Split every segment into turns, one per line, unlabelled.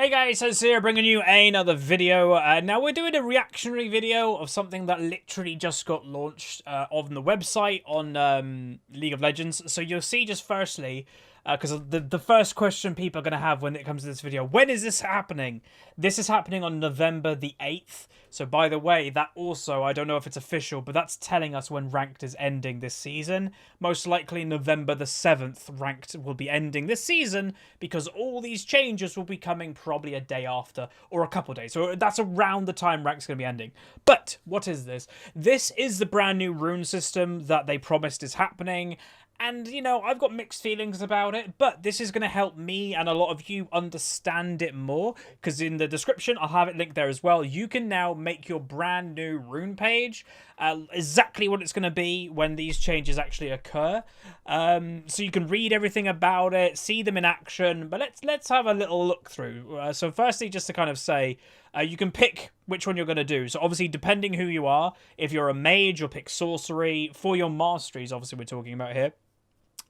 Hey guys, Huzzy here, bringing you another video. Now we're doing a reactionary video of something that literally just got launched on the website on League of Legends. So you'll see just firstly, because the first question people are going to have when it comes to this video, when is this happening? This is happening on November the 8th. So by the way, that also, I don't know if it's official, but that's telling us when Ranked is ending this season. Most likely November the 7th, Ranked will be ending this season because all these changes will be coming probably a day after or a couple days. So that's around the time Ranked's going to be ending. But what is this? This is the brand new rune system that they promised is happening. And, you know, I've got mixed feelings about it, but this is going to help me and a lot of you understand it more, because in the description, I'll have it linked there as well. You can now make your brand new rune page exactly what it's going to be when these changes actually occur. So you can read everything about it, see them in action, but let's have a little look through. So firstly, just to kind of say, you can pick which one you're going to do. So obviously, depending who you are, if you're a mage, you'll pick Sorcery. For your masteries, obviously, we're talking about here.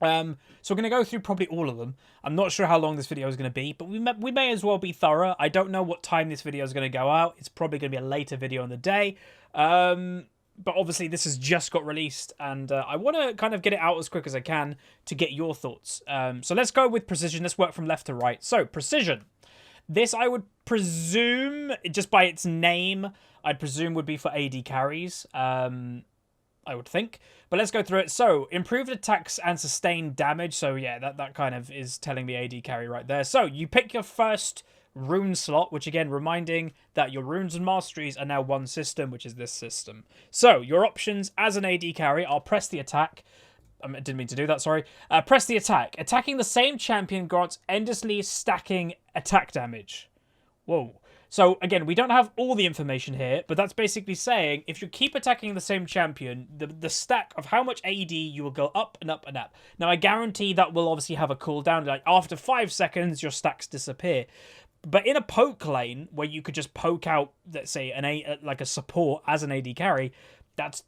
So we're going to go through probably all of them. I'm not sure how long this video is going to be, but we may as well be thorough. I don't know what time this video is going to go out. It's probably going to be a later video in the day. But obviously this has just got released, and I want to kind of get it out as quick as I can to get your thoughts. So let's go with precision. Let's work from left to right. So precision. This, I would presume, just by its name, I'd presume would be for AD carries. I would think. But let's go through it. So, improved attacks and sustained damage. So, yeah, that kind of is telling me AD carry right there. So, you pick your first rune slot, which again, reminding that your runes and masteries are now one system, which is this system. So, your options as an AD carry are press the attack. I didn't mean to do that, sorry. Press the attack. Attacking the same champion grants endlessly stacking attack damage. Whoa. So, again, we don't have all the information here, but that's basically saying if you keep attacking the same champion, the stack of how much AD you will go up and up and up. Now, I guarantee that will obviously have a cooldown. Like, after 5 seconds, your stacks disappear. But in a poke lane, where you could just poke out, let's say, like a support as an AD carry, that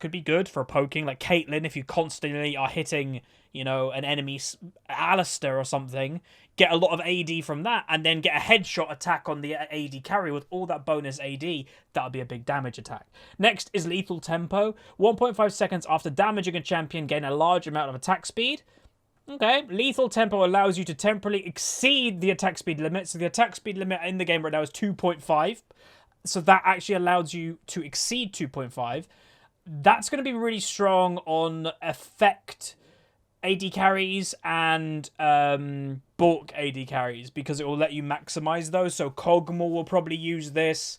could be good for poking. Like Caitlyn, if you constantly are hitting, you know, an enemy, Alistair or something, get a lot of AD from that, and then get a headshot attack on the AD carry with all that bonus AD. That'll be a big damage attack. Next is lethal tempo. 1.5 seconds after damaging a champion, gain a large amount of attack speed. Okay, lethal tempo allows you to temporarily exceed the attack speed limit. So the attack speed limit in the game right now is 2.5. So that actually allows you to exceed 2.5. That's going to be really strong on effect AD carries and bulk AD carries, because it will let you maximize those. So Kog'Maw will probably use this.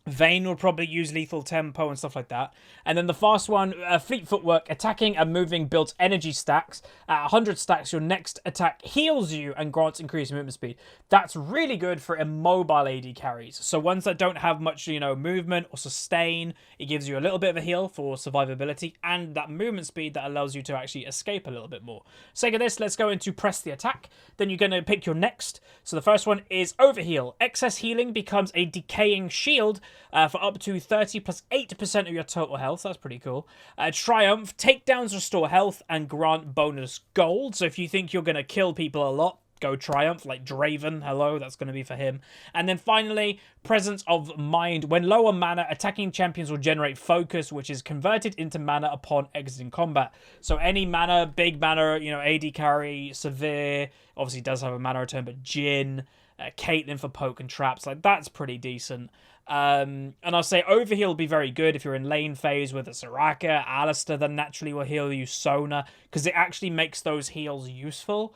Vayne will probably use lethal tempo and stuff like that. And then the fast one, fleet footwork, attacking and moving builds energy stacks. At 100 stacks, your next attack heals you and grants increased movement speed. That's really good for immobile AD carries. So ones that don't have much, you know, movement or sustain, it gives you a little bit of a heal for survivability and that movement speed that allows you to actually escape a little bit more. Sake of this, let's go into press the attack. Then you're going to pick your next. So the first one is overheal. Excess healing becomes a decaying shield for up to 30 plus 8% of your total health. That's pretty cool. Triumph. Takedowns restore health and grant bonus gold. So if you think you're going to kill people a lot, go Triumph, like Draven. Hello, that's going to be for him. And then finally, Presence of Mind. When low on mana, attacking champions will generate focus, which is converted into mana upon exiting combat. So any mana, big mana, you know, AD carry, Severe, obviously does have a mana return, but Jhin, Caitlyn for poke and traps, like that's pretty decent. And I'll say overheal will be very good if you're in lane phase with a Soraka. Alistair then naturally will heal you, Sona, because it actually makes those heals useful.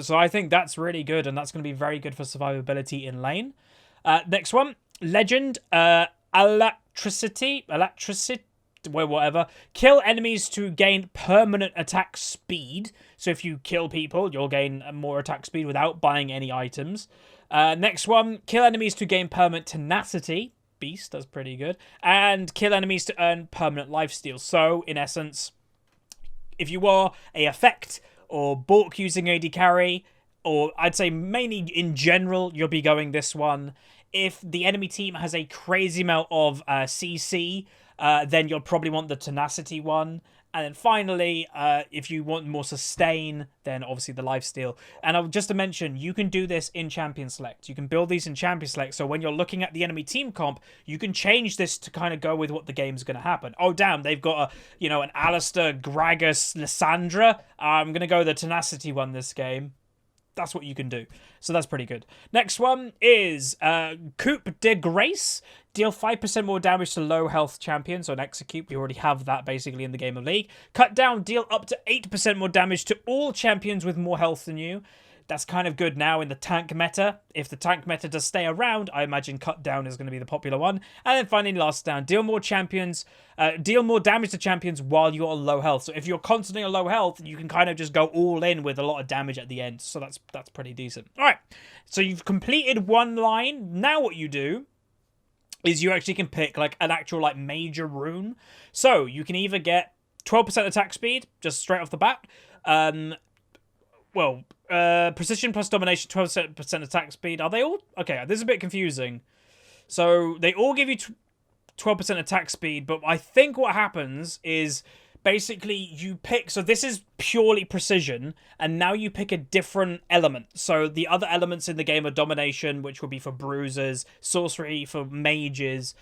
So I think that's really good, and that's going to be very good for survivability in lane. Next one, Legend, Electricity, whatever. Kill enemies to gain permanent attack speed. So if you kill people, you'll gain more attack speed without buying any items. Next one, kill enemies to gain permanent tenacity. Beast, that's pretty good. And kill enemies to earn permanent lifesteal. So, in essence, if you are a effect or bulk using AD carry, or I'd say mainly in general, you'll be going this one. If the enemy team has a crazy amount of CC, then you'll probably want the tenacity one. And then finally, if you want more sustain, then obviously the lifesteal. And just to mention, you can do this in Champion Select. You can build these in Champion Select, so when you're looking at the enemy team comp, you can change this to kind of go with what the game's going to happen. Oh, damn, they've got an Alistair, Gragas, Lysandra. I'm going to go the Tenacity one this game. That's what you can do. So that's pretty good. Next one is Coupe de Grace. Deal 5% more damage to low health champions. So an Execute, we already have that basically in the game of League. Cut down, deal up to 8% more damage to all champions with more health than you. That's kind of good now in the tank meta. If the tank meta does stay around, I imagine cut down is going to be the popular one. And then finally, last down, deal more damage to champions while you're on low health. So if you're constantly on low health, you can kind of just go all in with a lot of damage at the end. So that's pretty decent. All right, so you've completed one line. Now what you do is you actually can pick like an actual like major rune. So you can either get 12% attack speed just straight off the bat. Precision plus domination, 12% attack speed. Are they all? Okay, this is a bit confusing. So they all give you 12% attack speed, but I think what happens is basically you pick, so this is purely precision, and now you pick a different element. So the other elements in the game are domination, which will be for bruisers, sorcery for mages,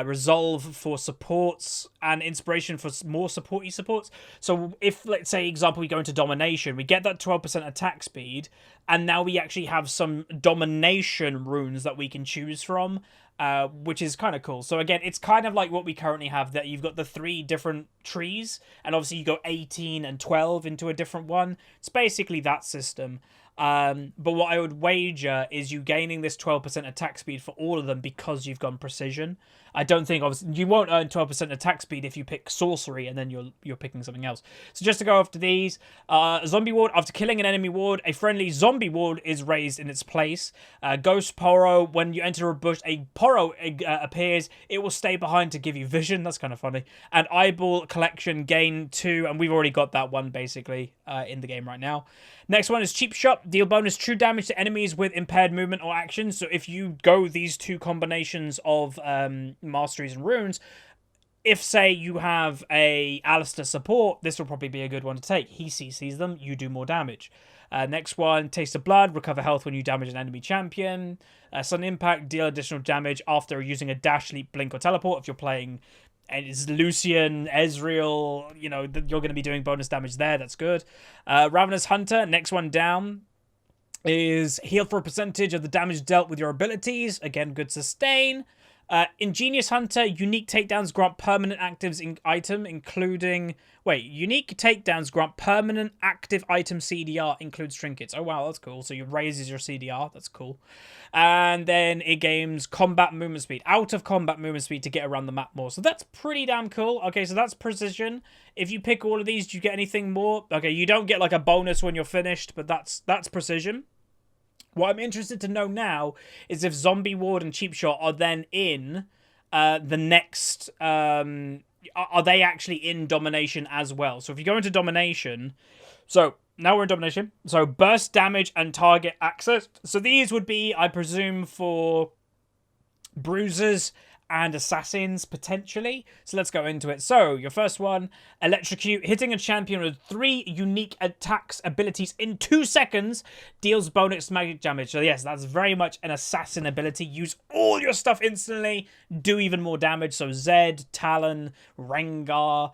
resolve for supports, and inspiration for more supporty supports. So if, let's say, example, we go into domination, we get that 12% attack speed, and now we actually have some domination runes that we can choose from, which is kind of cool. So again, it's kind of like what we currently have, that you've got the 3 different trees, and obviously you go 18 and 12 into a different one. It's basically that system. But what I would wager is you gaining this 12% attack speed for all of them because you've gone precision. I don't think, obviously, you won't earn 12% attack speed if you pick sorcery and then you're picking something else. So just to go after these, zombie ward. After killing an enemy ward, a friendly zombie ward is raised in its place. Ghost Poro. When you enter a bush, a Poro appears. It will stay behind to give you vision. That's kind of funny. And eyeball collection, gain 2, and we've already got that one basically in the game right now. Next one is Cheap Shot. Deal bonus true damage to enemies with impaired movement or action. So if you go these 2 combinations of masteries and runes, if, say, you have a Alistair support, this will probably be a good one to take. He CCs them, you do more damage. Next one, Taste of Blood. Recover health when you damage an enemy champion. Sudden Impact. Deal additional damage after using a dash, leap, blink, or teleport. If you're playing it's Lucian, Ezreal, you're going to be doing bonus damage there. That's good. Ravenous Hunter. Next one down is heal for a percentage of the damage dealt with your abilities. Again, good sustain. Ingenious Hunter, unique takedowns grant permanent actives in item, including... Wait, unique takedowns grant permanent active item CDR, includes trinkets. Oh, wow, that's cool. So it raises your CDR. That's cool. And then it gains combat movement speed. Out of combat movement speed to get around the map more. So that's pretty damn cool. Okay, so that's precision. If you pick all of these, do you get anything more? Okay, you don't get like a bonus when you're finished, but that's precision. What I'm interested to know now is if Zombie Ward and Cheap Shot are then in the next... are they actually in Domination as well? So if you go into Domination... So now we're in Domination. So burst damage and target access. So these would be, I presume, for bruisers and assassins, potentially. So let's go into it. So, your first one, Electrocute. Hitting a champion with 3 unique attacks abilities in 2 seconds deals bonus magic damage. So yes, that's very much an assassin ability. Use all your stuff instantly, do even more damage. So Zed, Talon, Rengar,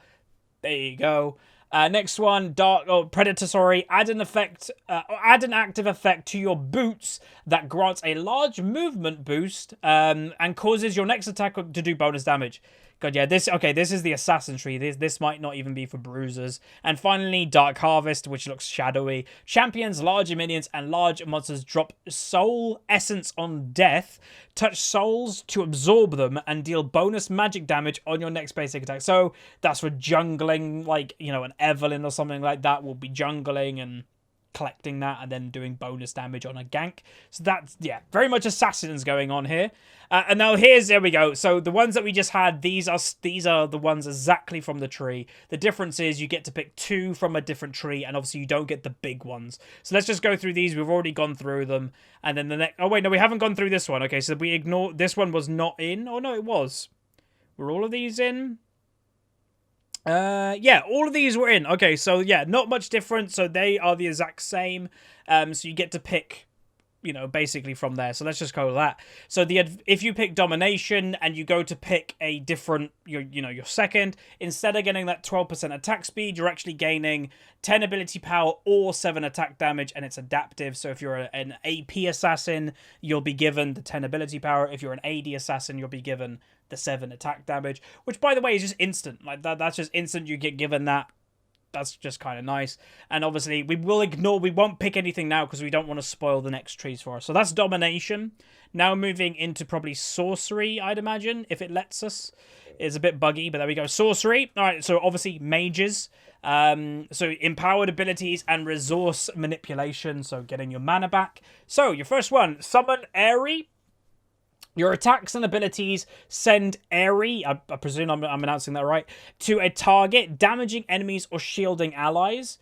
there you go. Next one, Predator, sorry. Add an active effect to your boots that grants a large movement boost and causes your next attack to do bonus damage. God, yeah, this is the assassin tree. This might not even be for bruisers. And finally, Dark Harvest, which looks shadowy. Champions, larger minions, and large monsters drop soul essence on death. Touch souls to absorb them and deal bonus magic damage on your next basic attack. So that's for jungling, like, an Evelyn or something like that will be jungling and collecting that and then doing bonus damage on a gank. So that's, yeah, very much assassins going on here. And now there we go. So the ones that we just had, these are the ones exactly from the tree. The difference is you get to pick 2 from a different tree, and obviously you don't get the big ones. So let's just go through these. We've already gone through them. And then the next... Oh, wait, no, we haven't gone through this one. Okay, so we ignore... This one was not in. Oh, no, it was. Were all of these in? Yeah, all of these were in. Okay, so yeah, not much different. So they are the exact same. So you get to pick, you know, basically from there. So let's just go with that. So if you pick Domination and you go to pick a different, your second, instead of getting that 12% attack speed, you're actually gaining 10 ability power or 7 attack damage, and it's adaptive. So if you're an AP assassin, you'll be given the 10 ability power. If you're an AD assassin, you'll be given the 7 attack damage, which by the way is just instant. Like that's just instant. You get given that. That's just kind of nice. And obviously, we won't pick anything now because we don't want to spoil the next trees for us. So that's Domination. Now moving into probably Sorcery, I'd imagine, if it lets us. It's a bit buggy, but there we go. Sorcery. All right, so obviously mages. So empowered abilities and resource manipulation, so getting your mana back. So your first one, Summon Airy. Your attacks and abilities send Airy, I presume I'm announcing that right, to a target, damaging enemies or shielding allies.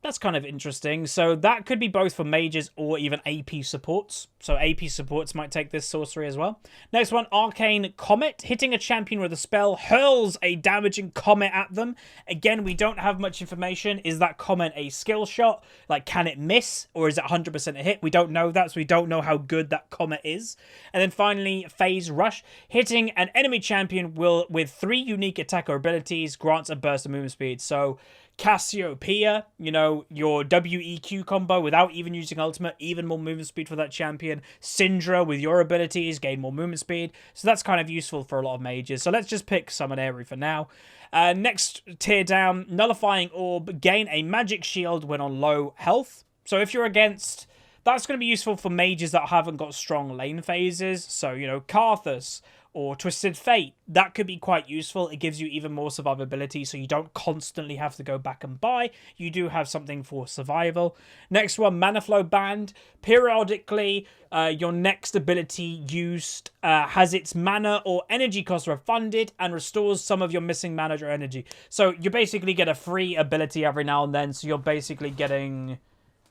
That's kind of interesting. So that could be both for mages or even AP supports. So AP supports might take this sorcery as well. Next one, Arcane Comet. Hitting a champion with a spell hurls a damaging comet at them. Again, we don't have much information. Is that comet a skill shot? Like, can it miss? Or is it 100% a hit? We don't know that, so we don't know how good that comet is. And then finally, Phase Rush. Hitting an enemy champion with 3 unique attacker abilities grants a burst of movement speed. So Cassiopeia, you know, your WEQ combo without even using ultimate, even more movement speed for that champion. Syndra with your abilities, gain more movement speed. So that's kind of useful for a lot of mages. So let's just pick Summon Airy for now. Next tier down, Nullifying Orb. Gain a magic shield when on low health. So if you're against... That's going to be useful for mages that haven't got strong lane phases. So, you know, Karthus or Twisted Fate, that could be quite useful. It gives you even more survivability, so you don't constantly have to go back and buy. You do have something for survival. Next one, Mana Flow Band. Periodically, your next ability used has its mana or energy cost refunded and restores some of your missing mana or energy. So you basically get a free ability every now and then, so you're basically getting...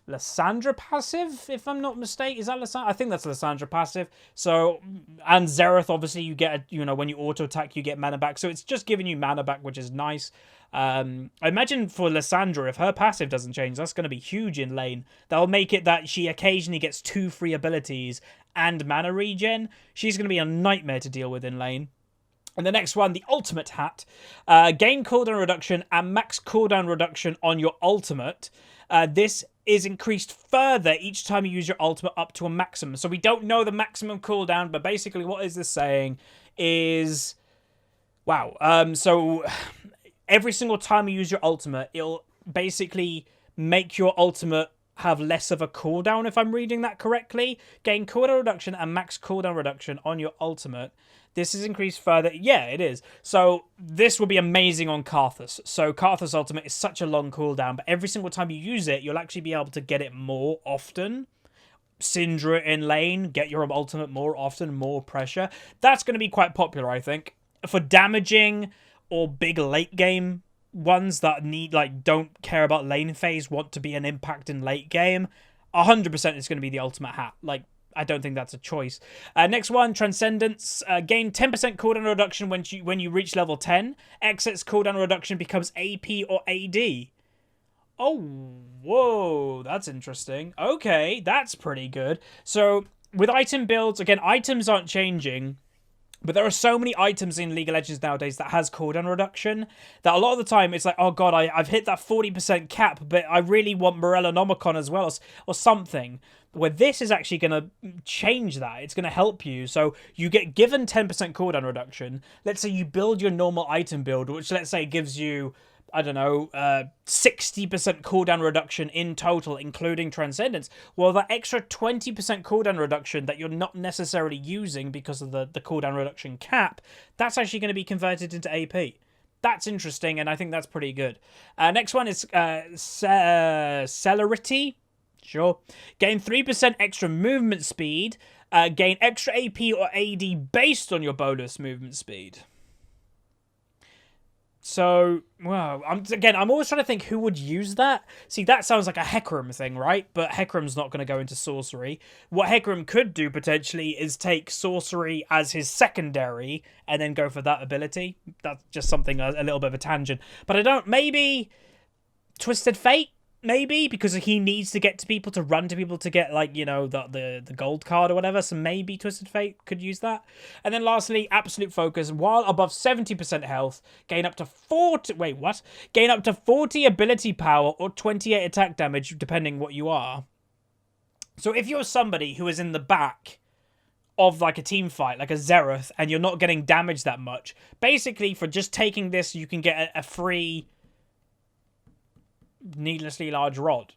Lysandra passive, if I'm not mistaken. Is that Lysandra? I think that's Lysandra passive. So, and Xerath, obviously, you get, when you auto-attack, you get mana back. So it's just giving you mana back, which is nice. I imagine for Lysandra, if her passive doesn't change, that's going to be huge in lane. That'll make it that she occasionally gets 2 free abilities and mana regen. She's going to be a nightmare to deal with in lane. And the next one, the Ultimate Hat. Gain cooldown reduction and max cooldown reduction on your ultimate. This is increased further each time you use your ultimate up to a maximum. So we don't know the maximum cooldown, but basically what is this saying is... Wow. So every single time you use your ultimate, it'll basically make your ultimate have less of a cooldown, if I'm reading that correctly. Gain cooldown reduction and max cooldown reduction on your ultimate. This is increased further. Yeah, it is. So this will be amazing on Karthus. So Karthus Ultimate is such a long cooldown, but every single time you use it, you'll actually be able to get it more often. Syndra in lane, get your ultimate more often, more pressure. That's going to be quite popular, I think. For damaging or big late game ones that need, like, don't care about lane phase, want to be an impact in late game, 100% it's going to be the Ultimate Hat. Like, I don't think that's a choice. Next one, Transcendence. Gain 10% cooldown reduction when you reach level 10. Exit's cooldown reduction becomes AP or AD. Oh, whoa, that's interesting. Okay, that's pretty good. So, with item builds, again, items aren't changing, but there are so many items in League of Legends nowadays that has cooldown reduction that a lot of the time it's like, oh god, I've hit that 40% cap, but I really want Morella Nomicon as well, or something. Where this is actually going to change that. It's going to help you. So you get given 10% cooldown reduction. Let's say you build your normal item build, which let's say gives you, I don't know, 60% cooldown reduction in total, including Transcendence. Well, that extra 20% cooldown reduction that you're not necessarily using because of the cooldown reduction cap, that's actually going to be converted into AP. That's interesting, and I think that's pretty good. Next one is Celerity. Sure. Gain 3% extra movement speed. Gain extra AP or AD based on your bonus movement speed. So, well, I'm always trying to think who would use that. See, that sounds like a Hecarim thing, right? But Hecarim's not going to go into Sorcery. What Hecarim could do, potentially, is take Sorcery as his secondary and then go for that ability. That's just something, a little bit of a tangent. But I don't... Maybe Twisted Fate? Maybe, because he needs to get to people, to run to people to get, like, you know, the gold card or whatever. So maybe Twisted Fate could use that. And then lastly, Absolute Focus. While above 70% health, gain up to 40... Wait, what? Gain up to 40 ability power or 28 attack damage, depending what you are. So if you're somebody who is in the back of, like, a team fight, like a Zereth, and you're not getting damaged that much, basically, for just taking this, you can get a free... needlessly large rod.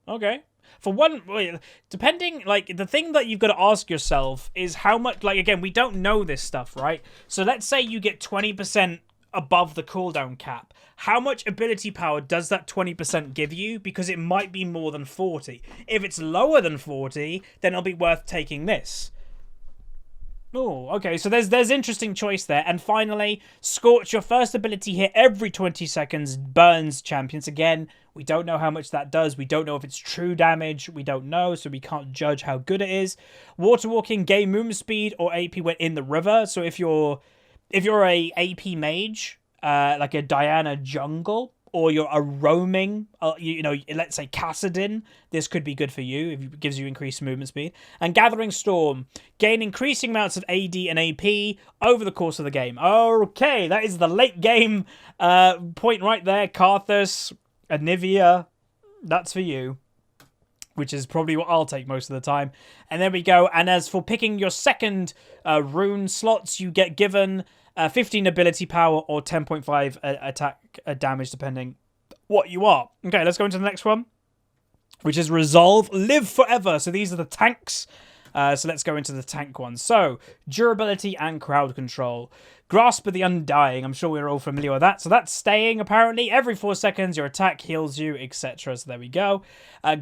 Okay. For one, depending, like, the thing that you've got to ask yourself is how much, like, again, we don't know this stuff, right? So let's say you get 20% above the cooldown cap. How much ability power does that 20% give you? Because it might be more than 40. If it's lower than 40, then it'll be worth taking this. Oh, okay, so there's interesting choice there. And finally, Scorch, your first ability hit every 20 seconds, burns champions. Again, we don't know how much that does. We don't know if it's true damage. We don't know, so we can't judge how good it is. Water Walking, gain movement speed or AP when in the river. So if you're a AP mage, like a Diana jungle, or you're a roaming, you know, let's say Kassadin, this could be good for you if it gives you increased movement speed. And Gathering Storm, gain increasing amounts of AD and AP over the course of the game. Okay, that is the late game point right there. Karthus, Anivia, that's for you, which is probably what I'll take most of the time. And there we go. And as for picking your second rune slots, you get given 15 ability power or 10.5 attack damage, depending what you are. Okay, let's go into the next one, which is Resolve, Live Forever. So these are the tanks. So let's go into the tank ones. So, durability and crowd control. Grasp of the Undying. I'm sure we're all familiar with that. So that's staying, apparently. Every 4 seconds, your attack heals you, etc. So there we go.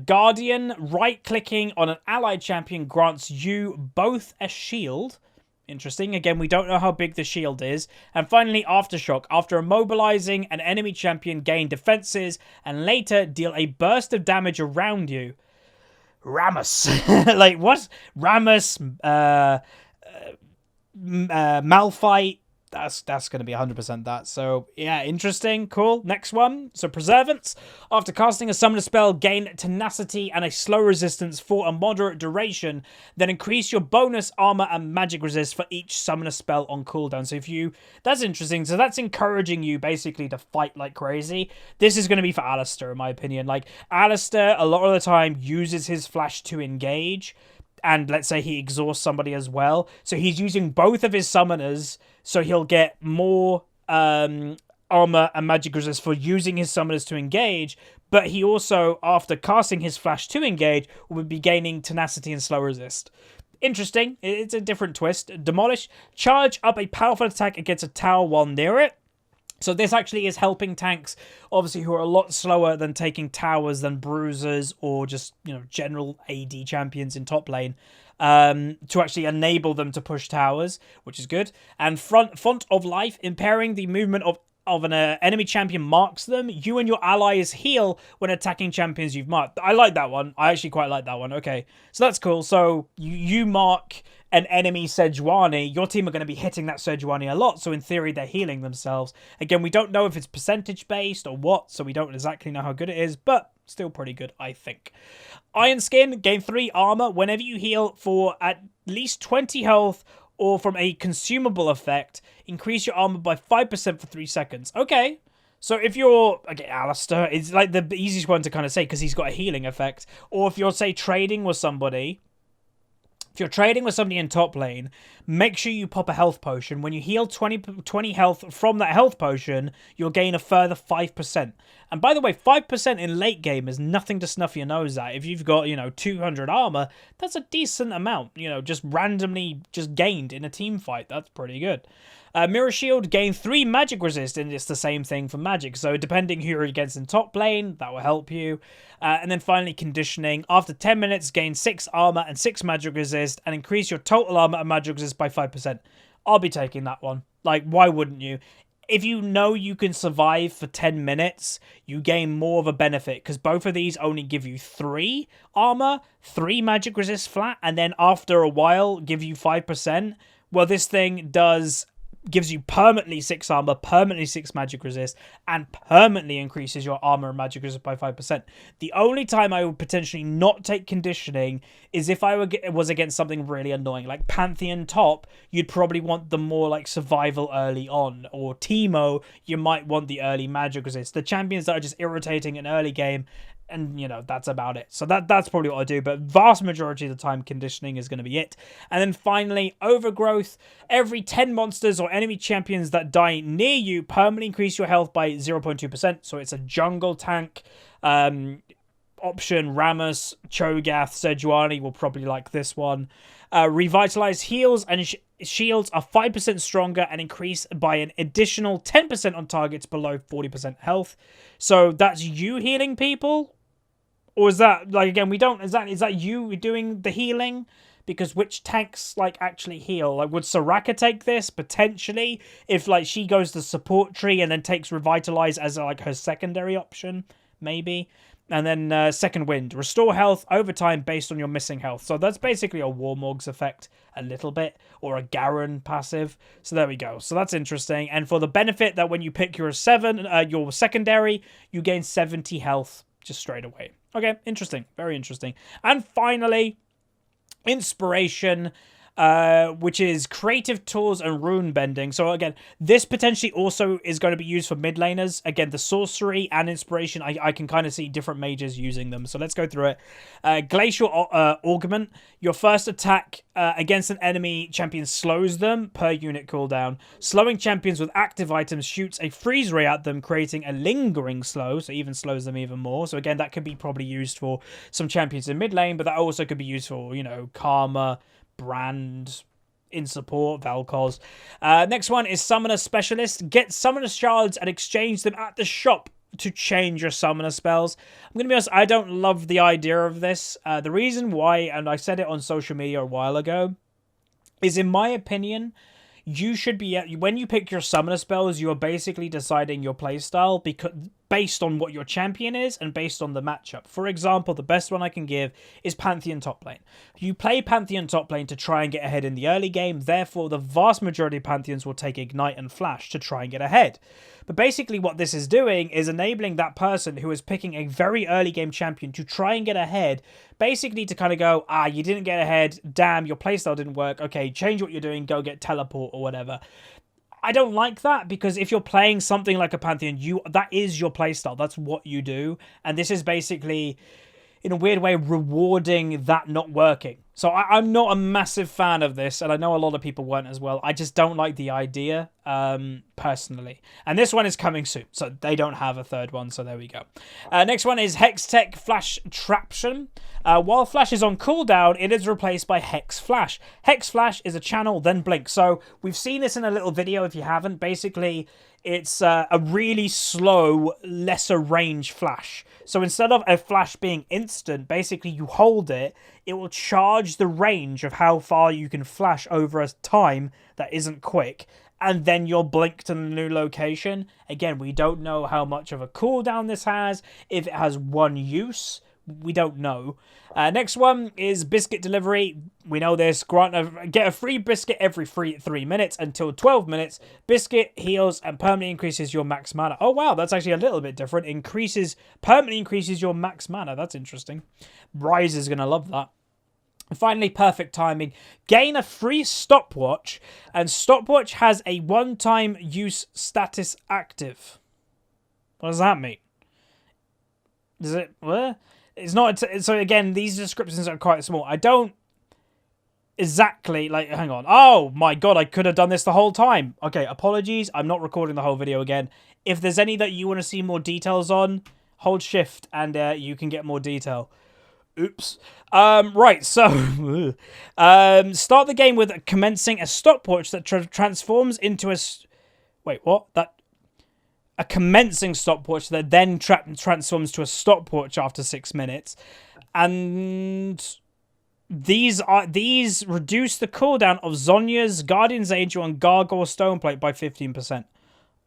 Guardian, right-clicking on an allied champion grants you both a shield. Interesting. Again, we don't know how big the shield is. And finally, Aftershock. After immobilizing an enemy champion, gain defenses and later deal a burst of damage around you. Rammus. Like, what? Rammus, Malphite. That's going to be 100% that. So, yeah, interesting. Cool. Next one. So, Preservance. After casting a summoner spell, gain tenacity and a slow resistance for a moderate duration. Then increase your bonus armor and magic resist for each summoner spell on cooldown. So, if you... That's interesting. So, that's encouraging you, basically, to fight like crazy. This is going to be for Alistair, in my opinion. Like, Alistair, a lot of the time, uses his flash to engage. And let's say he exhausts somebody as well. So he's using both of his summoners, so he'll get more armor and magic resist for using his summoners to engage. But he also, after casting his flash to engage, will be gaining tenacity and slow resist. Interesting. It's a different twist. Demolish. Charge up a powerful attack against a tower while near it. So this actually is helping tanks, obviously, who are a lot slower than taking towers than bruisers or just, you know, general AD champions in top lane, to actually enable them to push towers, which is good. And Font of Life, impairing the movement of an enemy champion marks them. You and your allies heal when attacking champions you've marked. I like that one. I actually quite like that one. Okay, so that's cool. So you mark an enemy Sejuani, your team are going to be hitting that Sejuani a lot, so in theory they're healing themselves. Again, we don't know if it's percentage based or what, so we don't exactly know how good it is, but still pretty good, I think. Iron Skin, gain 3 armor whenever you heal for at least 20 health or from a consumable effect. Increase your armor by 5% for 3 seconds. Okay. So if you're, again, Alistair, it's like the easiest one to kind of say because he's got a healing effect. Or if you're, say, trading with somebody... If you're trading with somebody in top lane, make sure you pop a health potion. When you heal 20 health from that health potion, you'll gain a further 5%. And by the way, 5% in late game is nothing to snuff your nose at. If you've got, you know, 200 armor, that's a decent amount, you know, just randomly just gained in a team fight. That's pretty good. Mirror Shield, gain 3 magic resist, and it's the same thing for magic. So depending who you're against in top lane, that will help you. And then finally, Conditioning. After 10 minutes, gain 6 armor and 6 magic resist, and increase your total armor and magic resist by 5%. I'll be taking that one. Like, why wouldn't you? if you know you can survive for 10 minutes, you gain more of a benefit, because both of these only give you 3 armor, 3 magic resist flat, and then after a while give you 5%. Well, this thing gives you permanently 6 armor, permanently 6 magic resist, and permanently increases your armor and magic resist by 5%. The only time I would potentially not take conditioning is if I was against something really annoying, like Pantheon top. You'd probably want the more like survival early on, or Teemo, you might want the early magic resist. The champions that are just irritating in early game, and, you know, that's about it. So that's probably what I do. But vast majority of the time, conditioning is going to be it. And then finally, overgrowth. Every 10 monsters or enemy champions that die near you permanently increase your health by 0.2%. So it's a jungle tank option. Rammus, Cho'Gath, Sejuani will probably like this one. Revitalized heals and shields are 5% stronger and increase by an additional 10% on targets below 40% health. So that's you healing people? Or is that, like, again, is that you doing the healing? Because which tanks, like, actually heal? Like, would Soraka take this? Potentially. If, like, she goes the support tree and then takes Revitalize as, like, her secondary option. Maybe. And then Second Wind. Restore health over time based on your missing health. So that's basically a Warmog's effect a little bit. Or a Garen passive. So there we go. So that's interesting. And for the benefit that when you pick your secondary, you gain 70 health just straight away. Okay, interesting. Very interesting. And finally, inspiration, which is creative tools and rune bending. So again, this potentially also is going to be used for mid laners. Again, the sorcery and inspiration, I can kind of see different mages using them. So let's go through it. Glacial augment. Your first attack against an enemy champion slows them per unit cooldown. Slowing champions with active items shoots a freeze ray at them, creating a lingering slow, so even slows them even more. So again, that could be probably used for some champions in mid lane, but that also could be used for, you know, Karma, Brand, in support, Valkos. Next one is Summoner Specialist. Get Summoner Shards and exchange them at the shop to change your Summoner spells. I'm going to be honest, I don't love the idea of this. The reason why, and I said it on social media a while ago, is in my opinion, you should be, when you pick your Summoner spells, you are basically deciding your playstyle based on what your champion is and based on the matchup. For example, the best one I can give is Pantheon top lane. You play Pantheon top lane to try and get ahead in the early game, therefore the vast majority of Pantheons will take Ignite and Flash to try and get ahead. But basically what this is doing is enabling that person who is picking a very early game champion to try and get ahead, basically to kind of go, you didn't get ahead, damn, your playstyle didn't work, okay, change what you're doing, go get teleport or whatever. I don't like that, because if you're playing something like a Pantheon, that is your playstyle, that's what you do, and this is basically, in a weird way, rewarding that not working. So I'm not a massive fan of this, and I know a lot of people weren't as well. I just don't like the idea, personally. And this one is coming soon, so they don't have a third one, so there we go. Next one is Hextech Flash Traption. While Flash is on cooldown, it is replaced by Hex Flash. Hex Flash is a channel, then blink. So we've seen this in a little video if you haven't. Basically, it's a really slow, lesser range flash. So instead of a flash being instant, basically you hold it, it will charge the range of how far you can flash over a time that isn't quick, and then you'll blink to the new location. Again, we don't know how much of a cooldown this has, if it has one use, we don't know. Next one is Biscuit Delivery. We know this. Get a free biscuit every 3 minutes until 12 minutes. Biscuit heals and permanently increases your max mana. Oh, wow. That's actually a little bit different. Permanently increases your max mana. That's interesting. Rise is going to love that. And finally, Perfect Timing. Gain a free stopwatch, and stopwatch has a one-time use status active. What does that mean? Does it... What? It's not... So again, these descriptions are quite small. I don't exactly... Like, hang on. Oh, my God, I could have done this the whole time. Okay, apologies. I'm not recording the whole video again. If there's any that you want to see more details on, hold shift and you can get more detail. Oops. Right, so... start the game with commencing a stopwatch that transforms into a... Wait, what? A commencing stopwatch that then transforms to a stopwatch after 6 minutes. And these reduce the cooldown of Zhonya's Guardian's Angel and Gargoyle Stoneplate by 15%.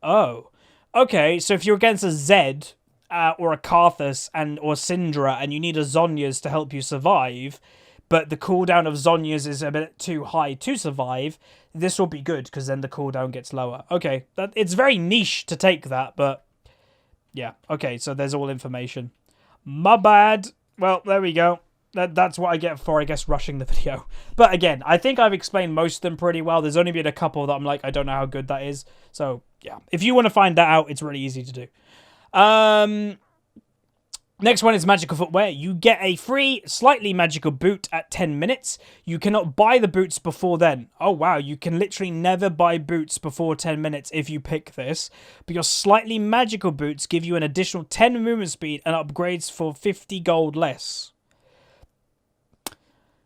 Oh. Okay, so if you're against a Zed, or a Karthus or Syndra, and you need a Zhonya's to help you survive, but the cooldown of Zhonya's is a bit too high to survive, this will be good, because then the cooldown gets lower. Okay, it's very niche to take that, but yeah. Okay, so there's all information. My bad. Well, there we go. That's what I get for, I guess, rushing the video. But again, I think I've explained most of them pretty well. There's only been a couple that I'm like, I don't know how good that is. So, yeah. If you want to find that out, it's really easy to do. Next one is magical footwear. You get a free, slightly magical boot at 10 minutes. You cannot buy the boots before then. Oh, wow. You can literally never buy boots before 10 minutes if you pick this. But your slightly magical boots give you an additional 10 movement speed and upgrades for 50 gold less.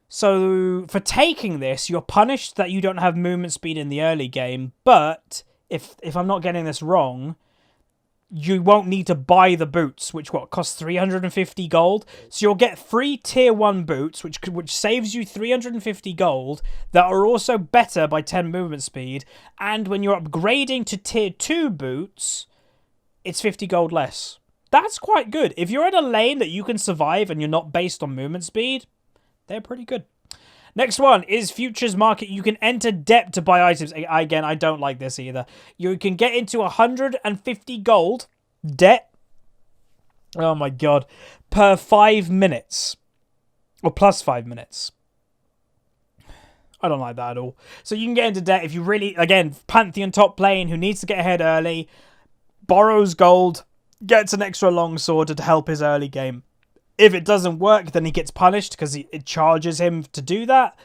So, for taking this, you're punished that you don't have movement speed in the early game. But, if I'm not getting this wrong, you won't need to buy the boots, which costs 350 gold. So you'll get free tier 1 boots, which saves you 350 gold, that are also better by 10 movement speed. And when you're upgrading to tier 2 boots, it's 50 gold less. That's quite good. If you're in a lane that you can survive and you're not based on movement speed, they're pretty good. Next one is Futures Market. You can enter debt to buy items. Again, I don't like this either. You can get into 150 gold debt. Oh my god. Per 5 minutes. Or plus 5 minutes. I don't like that at all. So you can get into debt if you really, again, Pantheon top lane who needs to get ahead early, borrows gold, gets an extra longsword to help his early game. If it doesn't work, then he gets punished because it charges him to do that.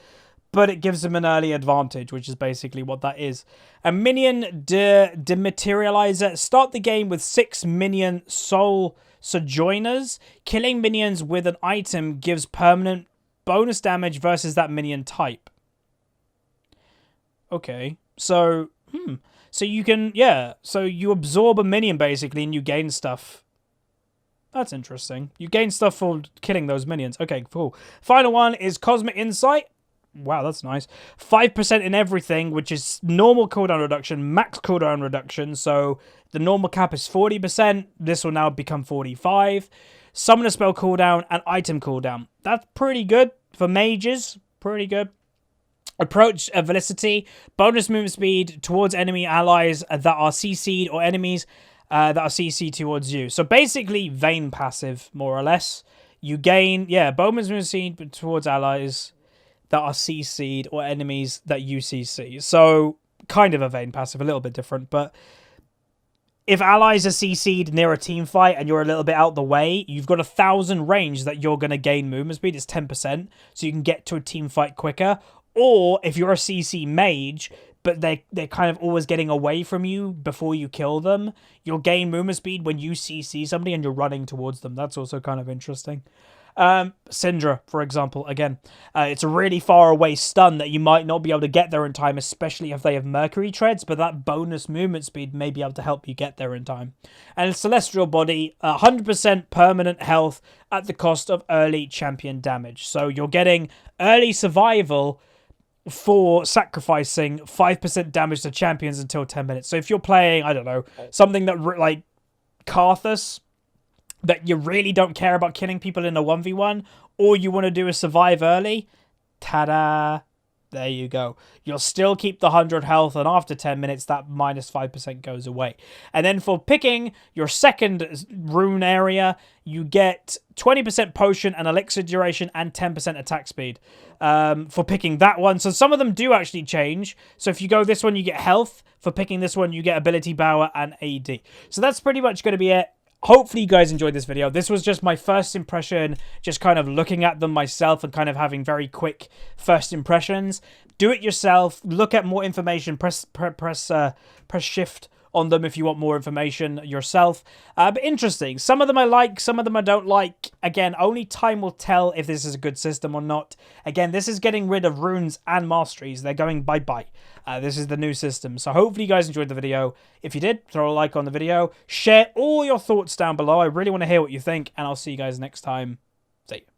But it gives him an early advantage, which is basically what that is. A minion dematerializer. Start the game with 6 minion soul sojourners. Killing minions with an item gives permanent bonus damage versus that minion type. Okay. So, So you can, yeah. So you absorb a minion basically and you gain stuff. That's interesting. You gain stuff for killing those minions. Okay, cool. Final one is Cosmic Insight. Wow, that's nice. 5% in everything, which is normal cooldown reduction, max cooldown reduction. So the normal cap is 40%. This will now become 45%. Summoner spell cooldown and item cooldown. That's pretty good for mages. Pretty good. Approach Velocity. Bonus movement speed towards enemy allies that are CC'd or enemies that are CC towards you. So basically, Vayne passive, more or less. You gain, bonus movement speed towards allies that are CC'd or enemies that you CC. So kind of a Vayne passive, a little bit different. But if allies are CC'd near a team fight and you're a little bit out the way, you've got 1,000 range that you're going to gain movement speed. It's 10%, so you can get to a team fight quicker. Or if you're a CC mage, but they're kind of always getting away from you before you kill them, you'll gain movement speed when you CC somebody and you're running towards them. That's also kind of interesting. Syndra, for example, again, it's a really far away stun that you might not be able to get there in time, especially if they have Mercury treads, but that bonus movement speed may be able to help you get there in time. And Celestial Body, 100% permanent health at the cost of early champion damage. So you're getting early survival for sacrificing 5% damage to champions until 10 minutes. So if you're playing, I don't know, something that like Karthus, that you really don't care about killing people in a 1v1, or you want to do a survive early, ta-da, there you go. You'll still keep the 100 health, and after 10 minutes, that minus 5% goes away. And then for picking your second rune area, you get 20% potion and elixir duration and 10% attack speed for picking that one. So some of them do actually change. So if you go this one, you get health. For picking this one, you get ability power and AD. So that's pretty much going to be it. Hopefully you guys enjoyed this video. This was just my first impression, just kind of looking at them myself and kind of having very quick first impressions. Do it yourself. Look at more information. Press shift on them if you want more information yourself. But interesting. Some of them I like, some of them I don't like. Again, only time will tell if this is a good system or not. Again, this is getting rid of runes and masteries. They're going bye-bye. This is the new system. So hopefully you guys enjoyed the video. If you did, throw a like on the video. Share all your thoughts down below. I really want to hear what you think. And I'll see you guys next time. See you.